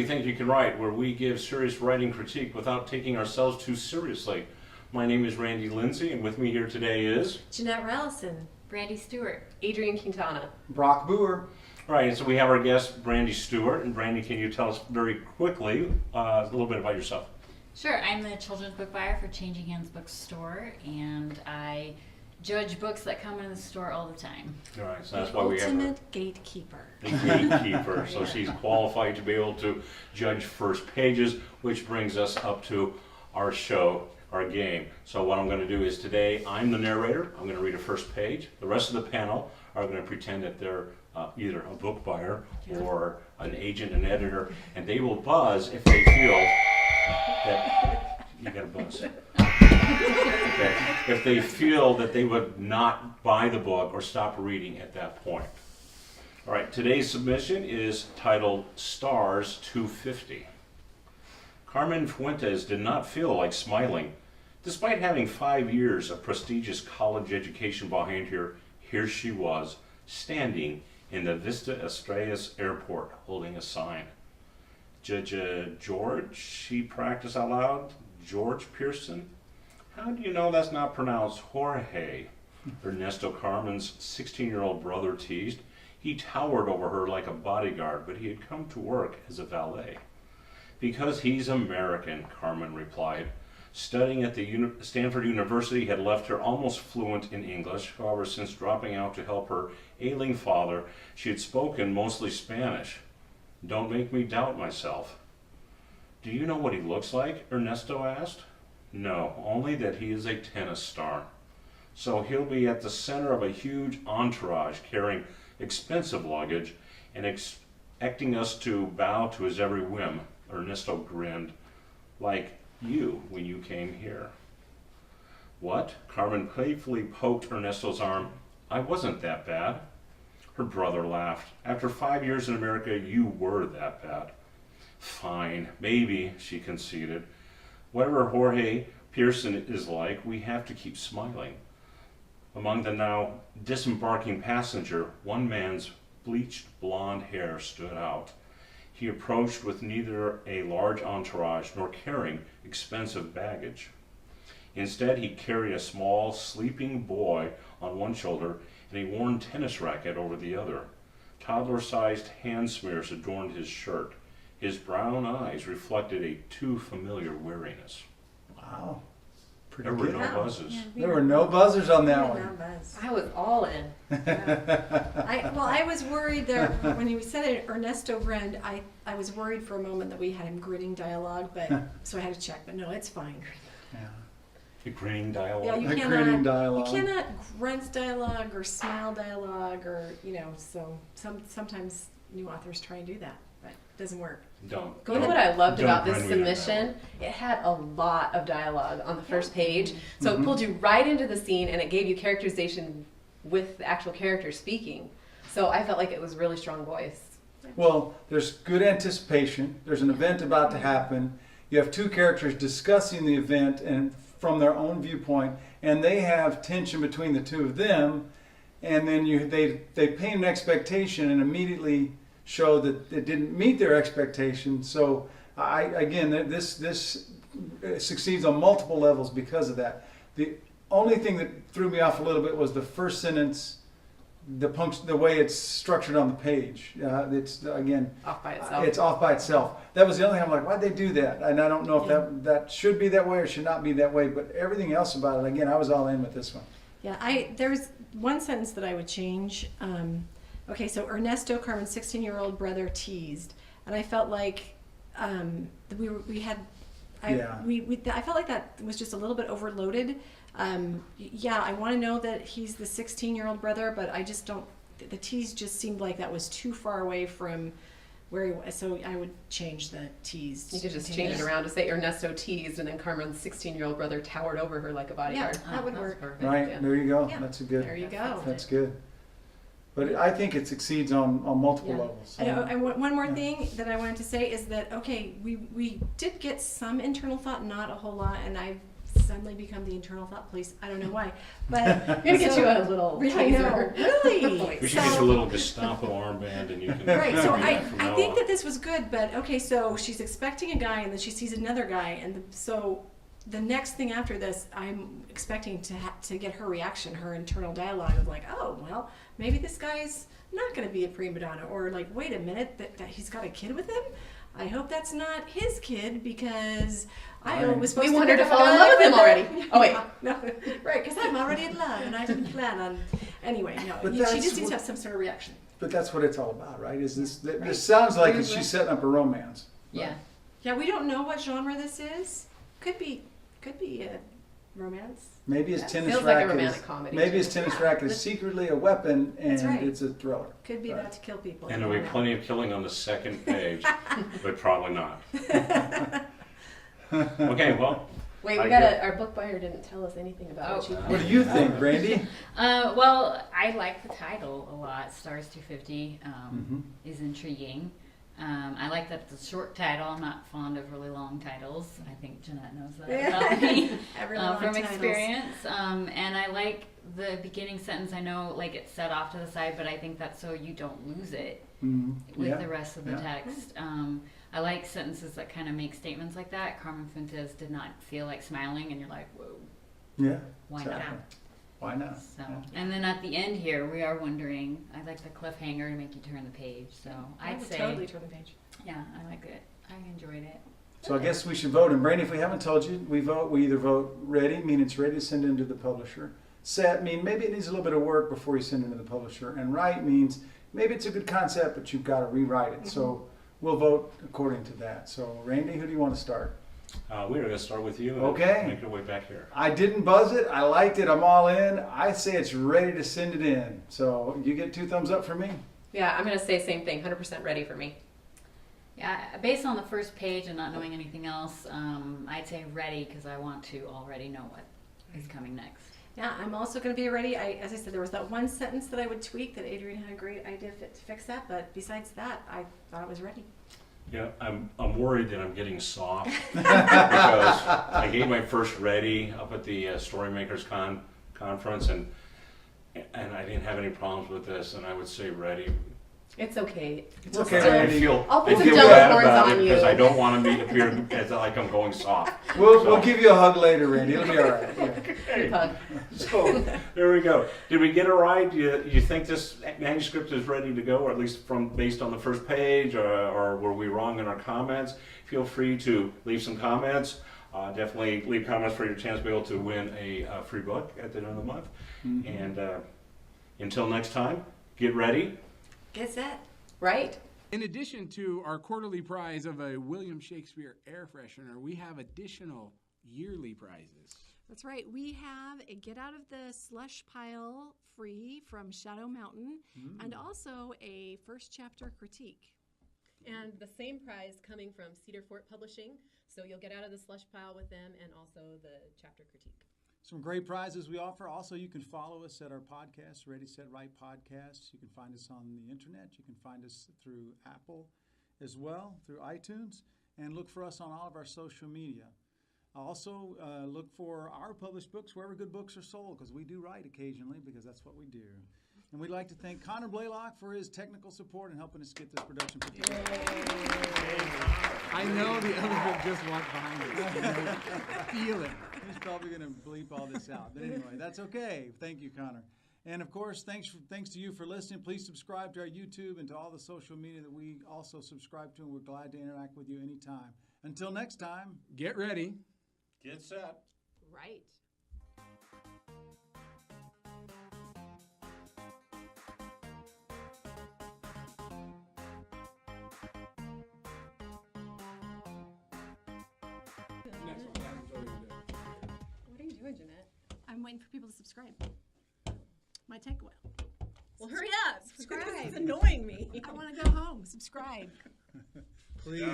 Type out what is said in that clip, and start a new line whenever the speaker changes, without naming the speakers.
You Think You Can Write, where we give serious writing critique without taking ourselves too seriously. My name is Lindsay, and with me here today is...
Janette, Rallison,
Brandy Stewart, Adrienne Quintana,
Brock Booher.
All right, and so we have our guest, Brandy Stewart. And Brandy, can you tell us very quickly a little bit about yourself?
Sure, I'm the children's book buyer for Changing Hands Bookstore, and I judge books that come in the store all the time.
All right, so that's why we have her.
ultimate gatekeeper.
The gatekeeper. So she's qualified to be able to judge first pages, which brings us up to our show, our game. So what I'm going to do is today, I'm the narrator. I'm going to read a first page. The rest of the panel are going to pretend that they're either a book buyer or an agent, an editor, and they will buzz if they feel that you got to buzz. Okay. If they feel that they would not buy the book or stop reading at that point. All right, today's submission is titled Stars 250. Carmen Fuentes did not feel like smiling. Despite having 5 years of prestigious college education behind her, here she was, standing in the Vista Estrellas airport, holding a sign. George, she practiced out loud. George Pearson? How do you know that's not pronounced Jorge? Ernesto Carmen's 16-year-old brother teased. He towered over her like a bodyguard, but he had come to work as a valet. Because he's American, Carmen replied. Studying at the Stanford University had left her almost fluent in English. However, since dropping out to help her ailing father, she had spoken mostly Spanish. Don't make me doubt myself. Do you know what he looks like? Ernesto asked. No, only that he is a tennis star. So he'll be at the center of a huge entourage carrying expensive luggage and expecting us to bow to his every whim. Ernesto grinned. Like you when you came here. What? Carmen playfully poked Ernesto's arm. I wasn't that bad. Her brother laughed. After 5 years in America, you were that bad. Fine, maybe, she conceded. Whatever Jorge Pearson is like, we have to keep smiling. Among the now disembarking passenger, one man's bleached blonde hair stood out. He approached with neither a large entourage nor carrying expensive baggage. Instead, he carried a small, sleeping boy on one shoulder and a worn tennis racket over the other. Toddler-sized hand smears adorned his shirt. His brown eyes reflected a too familiar weariness.
Wow. Pretty
There were
good.
no buzzes.
Yeah,
There were no buzzers on that
we did
one.
not buzz.
I was all in.
I was worried there when you said it, Ernesto grinned. I was worried for a moment that we had him gritting dialogue, but so I had to check. But no, it's fine.
Yeah.
The grinning dialogue.
Yeah, you
The
cannot.
grinning dialogue.
You cannot grunt dialogue or smile dialogue or So sometimes new authors try and do that, but it doesn't work.
Don't.
You know what I loved
Don't
about this
grin when you're
submission? It had a lot of dialogue on the first page. So it pulled you right into the scene and it gave you characterization with the actual character speaking. So I felt like it was really strong voice.
Well, there's good anticipation. There's an event about to happen. You have two characters discussing the event and from their own viewpoint, and they have tension between the two of them. And then they paint an expectation and immediately show that it didn't meet their expectation. So this succeeds on multiple levels because of that. The only thing that threw me off a little bit was the first sentence, the way it's structured on the page. It's again
Off by itself.
it's off by itself. That was the only thing I'm like, why'd they do that? And I don't know if that should be that way or should not be that way. But everything else about it, again, I was all in with this one.
Yeah, there's one sentence that I would change. Okay, so Ernesto, Carmen's 16-year-old brother, teased, and I felt like I felt like that was just a little bit overloaded. I want to know that he's the 16-year-old brother, but I just don't. The tease just seemed like that was too far away from where he was. So I would change the teased.
You could just change it around to say Ernesto teased and then Carmen's 16-year-old brother towered over her like a bodyguard.
Yeah, that would
That's
work.
perfect,
Right,
yeah.
there you go.
Yeah.
That's a good.
There you go.
That's good. But I think it succeeds on multiple
Yeah.
levels.
And one more thing that I wanted to say is that, okay, we did get some internal thought, not a whole lot, and I've suddenly become the internal thought police. I don't know why, but
I'm gonna get you a little
I know, really.
We should get you a little Gestapo armband and you can.
Right, so
do that from
I
now
think
on.
that this was good, but okay, so she's expecting a guy and then she sees another guy, and so the next thing after this, I'm expecting to get her reaction, her internal dialogue of like, oh, well, maybe this guy's not going to be a prima donna, or like, wait a minute, that he's got a kid with him? I hope that's not his kid because I was supposed
We
to
want her to
have a
fall in
guy
love with him already. Oh, wait.
No, right, because I'm already in love and I didn't plan on. Anyway, no,
But
she
that's
just needs
what-
to have some sort of reaction.
But that's what it's all about, right? Is this?
Right.
This sounds like she's setting up a romance.
Yeah.
Yeah, we don't know what genre this is. Could be a romance.
Maybe his
That
tennis
feels like a
racket
romantic
is
comedy.
maybe his tennis racket is
that's-
secretly a weapon
That's
and
right.
it's a thriller.
Could be
Right.
about to kill people.
And
you
there'll be
don't know.
plenty of killing on the second page, but probably not. Okay, well,
Wait,
I
we
get-
our book buyer didn't tell us anything about what she
What do you think, Brandy?
Well, I like the title a lot. Stars 250 is intriguing. I like that it's a short title. I'm not fond of really long titles. I think Janette knows that about me
Every long
from
titles.
experience. And I like the beginning sentence. I know, like, it's set off to the side, but I think that's so you don't lose it with
Yeah.
the rest of the
Yeah.
text. I like sentences that kind of make statements like that. Carmen Fuentes did not feel like smiling, and you're like, whoa,
Yeah.
why
exactly.
not?
Why not?
So,
Yeah.
and then at the end here, we are wondering. I like the cliffhanger to make you turn the page. So
I
I'd
would
say,
totally turn the page.
yeah, I like it. I enjoyed it.
So I guess we should vote. And Brandy, if we haven't told you, we either vote ready, meaning it's ready to send into the publisher. Set, mean maybe it needs a little bit of work before you send it to the publisher. And right means maybe it's a good concept, but you've got to rewrite it. So we'll vote according to that. So Randy, who do you want to start?
we're going to start with you and
Okay.
make our way back here.
I didn't buzz it. I liked it. I'm all in. I say it's ready to send it in. So you get 2 thumbs up from me.
Yeah, I'm gonna say same thing. 100% ready for me.
Yeah, based on the first page and not knowing anything else, I'd say ready because I want to already know what is coming next.
Yeah, I'm also going to be ready. As I said, there was that one sentence that I would tweak that Adrienne had a great idea to fix that, but besides that, I thought it was ready.
Yeah, I'm worried that I'm getting soft because I gave my first ready up at the Storymakers conference and I didn't have any problems with this, and I would say ready.
It's okay.
It's okay,
Still-
Randy.
I'll put
I
some
feel
jello
bad
corns
about
on
it because
you.
I don't want to appear as like I'm going soft.
We'll give you a hug later, Randy. It'll be all right. Yeah.
Group hug.
So there we go. Did we get it right? Do you think this manuscript is ready to go, or at least based on the first page, or were we wrong in our comments? Feel free to leave some comments. Definitely leave comments for your chance to be able to win a free book at the end of the month. And until next time, get ready.
Get set.
Right?
In addition to our quarterly prize of a William Shakespeare air freshener, we have additional yearly prizes.
That's right. We have a Get Out of the Slush Pile free from Shadow Mountain and also a first chapter critique.
And the same prize coming from Cedar Fort Publishing. So you'll get out of the slush pile with them and also the chapter critique.
Some great prizes we offer. Also, you can follow us at our podcast, Ready, Set, Write Podcast. You can find us on the internet. You can find us through Apple as well, through iTunes. And look for us on all of our social media. Also, look for our published books wherever good books are sold, because we do write occasionally, because that's what we do. And we'd like to thank Connor BLAYLOCK for his technical support and helping us get this production put together.
I know the other book just walked behind us. Feel it.
He's probably going to bleep all this out. But anyway, that's okay. Thank you, Connor. And of course, thanks to you for listening. Please subscribe to our YouTube and to all the social media that we also subscribe to, and we're glad to interact with you anytime. Until next time,
Get ready.
Get set.
Right.
Next one. That one's already done.
What are you doing, Janette?
I'm waiting for people to subscribe. My tech well.
Well, hurry up.
Subscribe.
This is annoying me.
I want to go home. Subscribe.
please.